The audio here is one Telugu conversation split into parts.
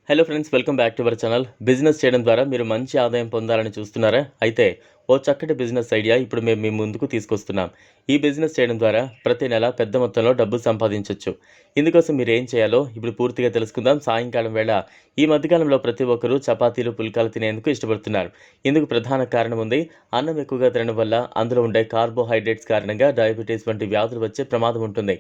Hello friends, welcome back to our channel. Business చేయడం ద్వారా మీరు మంచి ఆదాయం పొందాలని చూస్తున్నారా? అయితే ఓ చక్కటి బిజినెస్ ఐడియా ఇప్పుడు మేము మీ ముందుకు తీసుకొస్తున్నాం. ఈ బిజినెస్ చేయడం ద్వారా ప్రతి నెల పెద్ద మొత్తంలో డబ్బు సంపాదించవచ్చు. ఇందుకోసం మీరు ఏం చేయాలో ఇప్పుడు పూర్తిగా తెలుసుకుందాం. సాయంకాలం వేళ ఈ మధ్యకాలంలో ప్రతి ఒక్కరూ చపాతీలు, పుల్కాలు తినేందుకు ఇష్టపడుతున్నారు. ఇందుకు ప్రధాన కారణం ఉంది. అన్నం ఎక్కువగా తినడం వల్ల అందులో ఉండే కార్బోహైడ్రేట్స్ కారణంగా డయాబెటీస్ వంటి వ్యాధులు వచ్చే ప్రమాదం ఉంటుంది.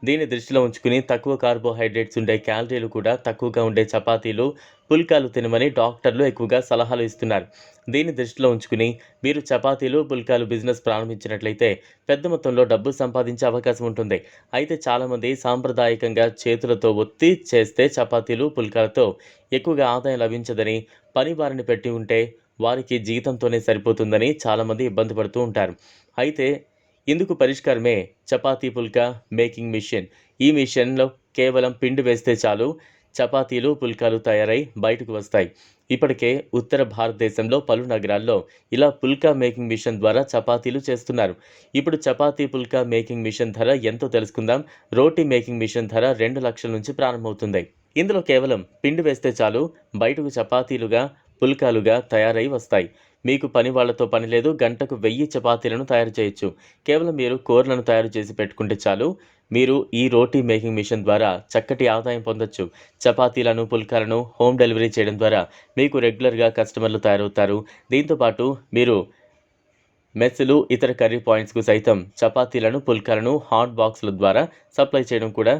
దీన్ని దృష్టిలో ఉంచుకుని తక్కువ కార్బోహైడ్రేట్స్ ఉండే, క్యాలరీలు కూడా తక్కువగా ఉండే చపాతీలు, పుల్కాలు తినమని డాక్టర్లు ఎక్కువగా సలహాలు ఇస్తున్నారు. దీన్ని దృష్టిలో ఉంచుకుని మీరు చపాతీలు, పుల్కాలు బిజినెస్ ప్రారంభించినట్లయితే పెద్ద మొత్తంలో డబ్బు సంపాదించే అవకాశం ఉంటుంది. అయితే చాలామంది సాంప్రదాయకంగా చేతులతో ఒత్తి చేస్తే చపాతీలు, పుల్కాలతో ఎక్కువగా ఆదాయం లభించదని, పని వారిని పెట్టి ఉంటే వారికి జీతంతోనే సరిపోతుందని చాలామంది ఇబ్బంది పడుతూ ఉంటారు. అయితే ఇందుకు పరిష్కారమే చపాతీ పుల్కా మేకింగ్ మిషన్. ఈ మిషన్లో కేవలం పిండి వేస్తే చాలు, చపాతీలు, పుల్కాలు తయారై బయటకు వస్తాయి. ఇప్పటికే ఉత్తర భారతదేశంలో పలు నగరాల్లో ఇలా పుల్కా మేకింగ్ మిషన్ ద్వారా చపాతీలు చేస్తున్నారు. ఇప్పుడు చపాతీ పుల్కా మేకింగ్ మిషన్ ధర ఎంతో తెలుసుకుందాం. రోటీ మేకింగ్ మిషన్ ధర 2 లక్షల నుంచి ప్రారంభమవుతుంది. ఇందులో కేవలం పిండి వేస్తే చాలు, బయటకు చపాతీలుగా, పుల్కాలుగా తయారై వస్తాయి. మీకు పని వాళ్లతో పని లేదు. గంటకు 1000 చపాతీలను తయారు చేయొచ్చు. కేవలం మీరు కూరలను తయారు చేసి పెట్టుకుంటే చాలు. మీరు ఈ రోటీ మేకింగ్ మిషన్ ద్వారా చక్కటి ఆదాయం పొందొచ్చు. చపాతీలను, పుల్కాలను హోమ్ డెలివరీ చేయడం ద్వారా మీకు రెగ్యులర్గా కస్టమర్లు తయారవుతారు. దీంతోపాటు మీరు మెస్సులు, ఇతర కర్రీ పాయింట్స్కు సైతం చపాతీలను, పుల్కాలను హాట్ బాక్సుల ద్వారా సప్లై చేయడం కూడా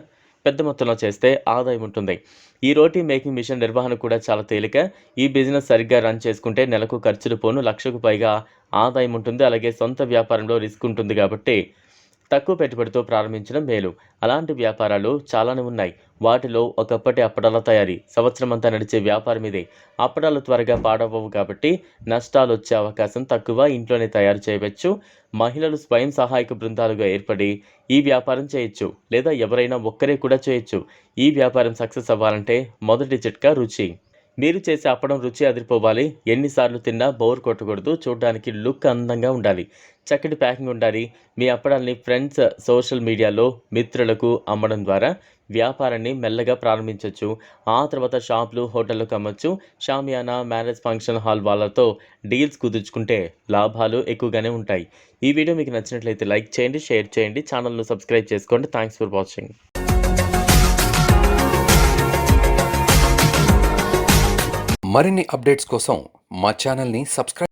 పెద్ద మొత్తంలో చేస్తే ఆదాయం ఉంటుంది. ఈ రోటీ మేకింగ్ మిషన్ నిర్వహణ కూడా చాలా తేలిక. ఈ బిజినెస్ సరిగ్గా రన్ చేసుకుంటే నెలకు ఖర్చులు పోను 1,00,000కు పైగా ఆదాయం ఉంటుంది. అలాగే సొంత వ్యాపారంలో రిస్క్ ఉంటుంది కాబట్టి తక్కువ పెట్టుబడితో ప్రారంభించడం మేలు. అలాంటి వ్యాపారాలు చాలానే ఉన్నాయి. వాటిలో ఒకప్పటి అప్పడాల తయారీ సంవత్సరం అంతా నడిచే వ్యాపారం ఇదే. అప్పడాలు త్వరగా పాడవవు కాబట్టి నష్టాలు వచ్చే అవకాశం తక్కువ. ఇంట్లోనే తయారు చేయవచ్చు. మహిళలు స్వయం సహాయక బృందాలుగా ఏర్పడి ఈ వ్యాపారం చేయొచ్చు, లేదా ఎవరైనా ఒక్కరే కూడా చేయొచ్చు. ఈ వ్యాపారం సక్సెస్ అవ్వాలంటే మొదటి చిట్కా రుచి. మీరు చేసే అప్పడం రుచి అదిరిపోవాలి. ఎన్నిసార్లు తిన్నా బోర్ కొట్టకూడదు. చూడడానికి లుక్ అందంగా ఉండాలి. చక్కటి ప్యాకింగ్ ఉండాలి. మీ అప్పడాల్ని ఫ్రెండ్స్, సోషల్ మీడియాలో మిత్రులకు అమ్మడం ద్వారా వ్యాపారాన్ని మెల్లగా ప్రారంభించవచ్చు. ఆ తర్వాత షాపులు, హోటళ్ళకు అమ్మచ్చు. షామియానా, మ్యారేజ్ ఫంక్షన్ హాల్ వాళ్ళతో డీల్స్ కుదుర్చుకుంటే లాభాలు ఎక్కువగానే ఉంటాయి. ఈ వీడియో మీకు నచ్చినట్లయితే లైక్ చేయండి, షేర్ చేయండి, ఛానల్ను సబ్స్క్రైబ్ చేసుకోండి. Thanks for watching. మరిన్ని అప్డేట్స్ కోసం మా ఛానల్ని సబ్స్క్రైబ్